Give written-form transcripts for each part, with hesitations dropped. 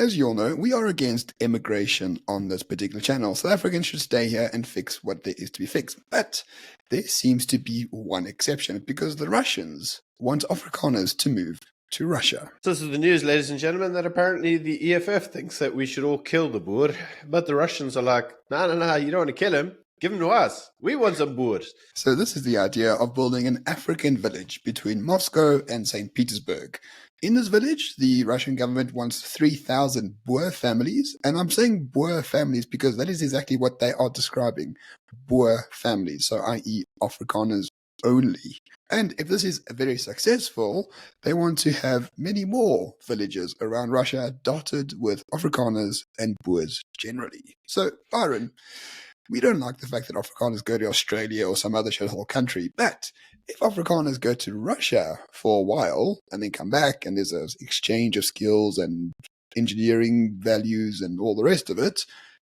as you all know, we are against immigration on this particular channel. South Africans should stay here and fix what there is to be fixed. But there seems to be one exception, because the Russians want Afrikaners to move to Russia. So this is the news, ladies and gentlemen, that apparently the EFF thinks that we should all kill the Boer, but the Russians are like, no, you don't want to kill him. Give him to us. We want some Boers. So this is the idea of building an African village between Moscow and St. Petersburg. In this village, the Russian government wants 3,000 Boer families, and I'm saying Boer families because that is exactly what they are describing, Boer families, so i.e. Afrikaners only. And if this is very successful, they want to have many more villages around Russia dotted with Afrikaners and Boers generally. So, Byron, we don't like the fact that Afrikaners go to Australia or some other shithole country, but if Afrikaners go to Russia for a while and then come back and there's an exchange of skills and engineering values and all the rest of it,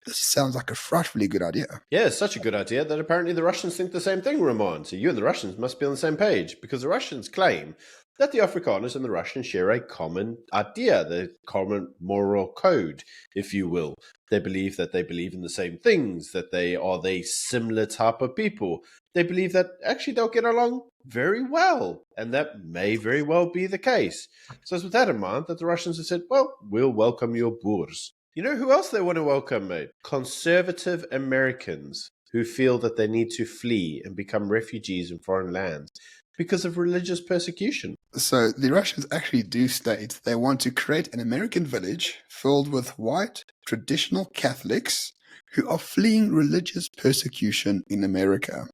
this sounds like a frightfully good idea. Yeah, it's such a good idea that apparently the Russians think the same thing, Ramon. So you and the Russians must be on the same page, because the Russians claim that the Afrikaners and the Russians share a common idea, the common moral code, if you will. They believe in the same things, that they are the similar type of people. They believe that actually they'll get along very well, and that may very well be the case. So it's with that in mind that the Russians have said, well, we'll welcome your Boers. You know who else they want to welcome, mate? Conservative Americans who feel that they need to flee and become refugees in foreign lands because of religious persecution. So the Russians actually do state they want to create an American village filled with white, traditional Catholics who are fleeing religious persecution in America.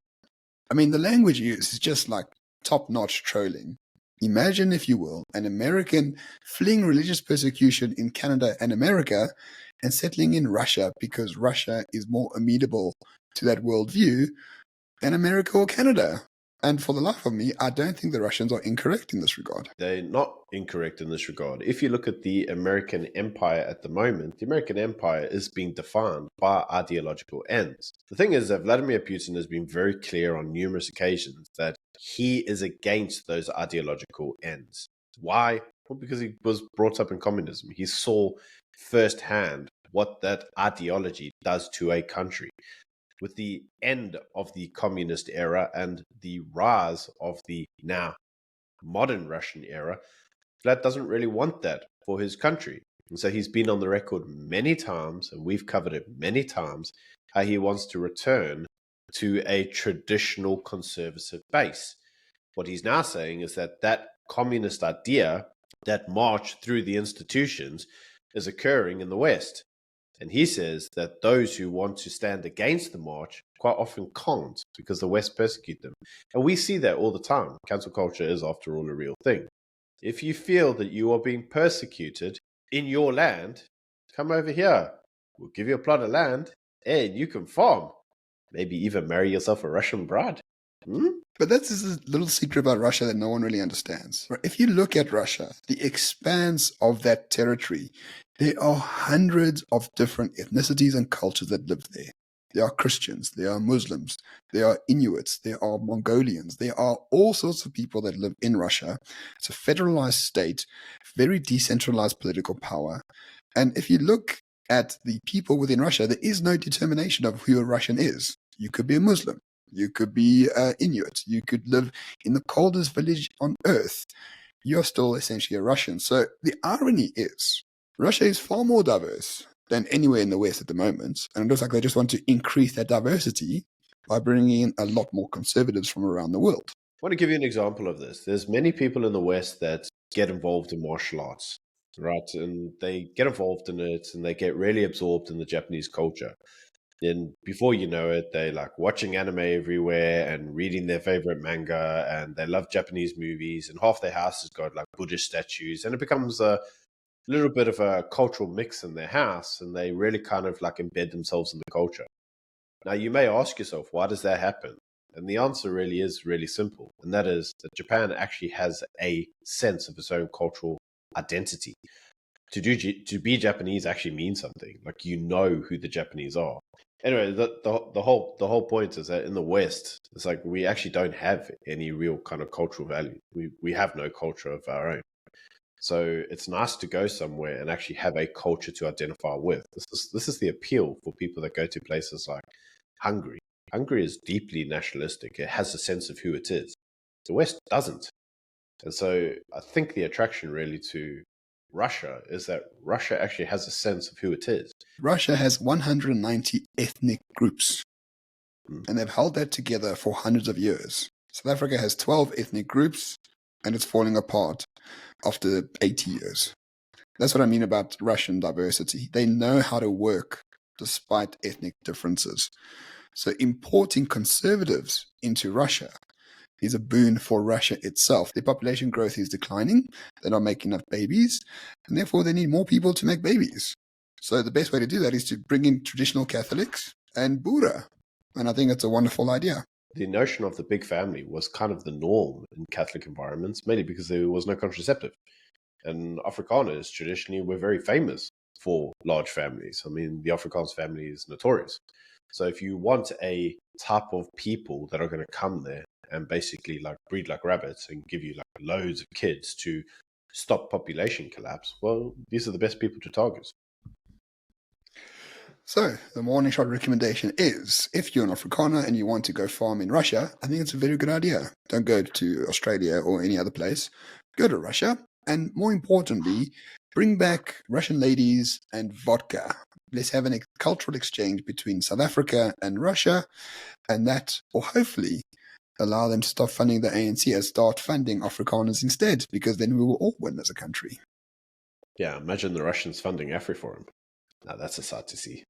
I mean, the language used is just like top-notch trolling. Imagine, if you will, an American fleeing religious persecution in Canada and America and settling in Russia because Russia is more amenable to that worldview than America or Canada. And for the life of me, I don't think the Russians are incorrect in this regard. They're not incorrect in this regard. If you look at the American empire at the moment, the American empire is being defined by ideological ends. The thing is that Vladimir Putin has been very clear on numerous occasions that he is against those ideological ends. Why? Well, because he was brought up in communism. He saw firsthand what that ideology does to a country. With the end of the communist era and the rise of the now modern Russian era, Vlad doesn't really want that for his country. And so he's been on the record many times, and we've covered it many times, how he wants to return to a traditional conservative base. What he's now saying is that that communist idea, that march through the institutions, is occurring in the West. And he says that those who want to stand against the march quite often can't because the West persecute them. And we see that all the time. Cancel culture is, after all, a real thing. If you feel that you are being persecuted in your land, come over here. We'll give you a plot of land and you can farm. Maybe even marry yourself a Russian bride. But that's a little secret about Russia that no one really understands. If you look at Russia, the expanse of that territory, there are hundreds of different ethnicities and cultures that live there. There are Christians, there are Muslims, there are Inuits, there are Mongolians, there are all sorts of people that live in Russia. It's a federalized state, very decentralized political power. And if you look at the people within Russia, there is no determination of who a Russian is. You could be a Muslim. You could be Inuit. You could live in the coldest village on earth. You're still essentially a Russian. So the irony is, Russia is far more diverse than anywhere in the West at the moment. And it looks like they just want to increase that diversity by bringing in a lot more conservatives from around the world. I want to give you an example of this. There's many people in the West that get involved in martial arts, right? And they get involved in it and they get really absorbed in the Japanese culture. Then before you know it, they're like watching anime everywhere and reading their favorite manga, and they love Japanese movies, and half their house has got like Buddhist statues, and it becomes a little bit of a cultural mix in their house, and they really kind of like embed themselves in the culture. Now you may ask yourself, why does that happen? And the answer really is really simple, and that is that Japan actually has a sense of its own cultural identity. To be Japanese actually means something. Like, you know who the Japanese are. Anyway, the whole point is that in the West, it's like we actually don't have any real kind of cultural value. We have no culture of our own. So it's nice to go somewhere and actually have a culture to identify with. This is the appeal for people that go to places like Hungary. Hungary is deeply nationalistic. It has a sense of who it is. The West doesn't. And so I think the attraction really to Russia is that Russia actually has a sense of who it is. Russia has 190 ethnic groups, and they've held that together for hundreds of years. South Africa has 12 ethnic groups, and it's falling apart after 80 years. That's what I mean about Russian diversity. They know how to work despite ethnic differences. So importing conservatives into Russia is a boon for Russia itself. Their population growth is declining. They're not making enough babies, and therefore they need more people to make babies. So the best way to do that is to bring in traditional Catholics and Buddha. And I think it's a wonderful idea. The notion of the big family was kind of the norm in Catholic environments, mainly because there was no contraceptive. And Afrikaners traditionally were very famous for large families. I mean, the Afrikaans family is notorious. So if you want a type of people that are going to come there and basically like breed like rabbits and give you like loads of kids to stop population collapse, well, these are the best people to target. So the morning shot recommendation is, if you're an Afrikaner and you want to go farm in Russia, I think it's a very good idea. Don't go to Australia or any other place. Go to Russia, and more importantly, bring back Russian ladies and vodka. Let's have a cultural exchange between South Africa and Russia, and that will hopefully allow them to stop funding the ANC and start funding Afrikaners instead, because then we will all win as a country. Yeah, imagine the Russians funding AfriForum. Now that's a sight to see.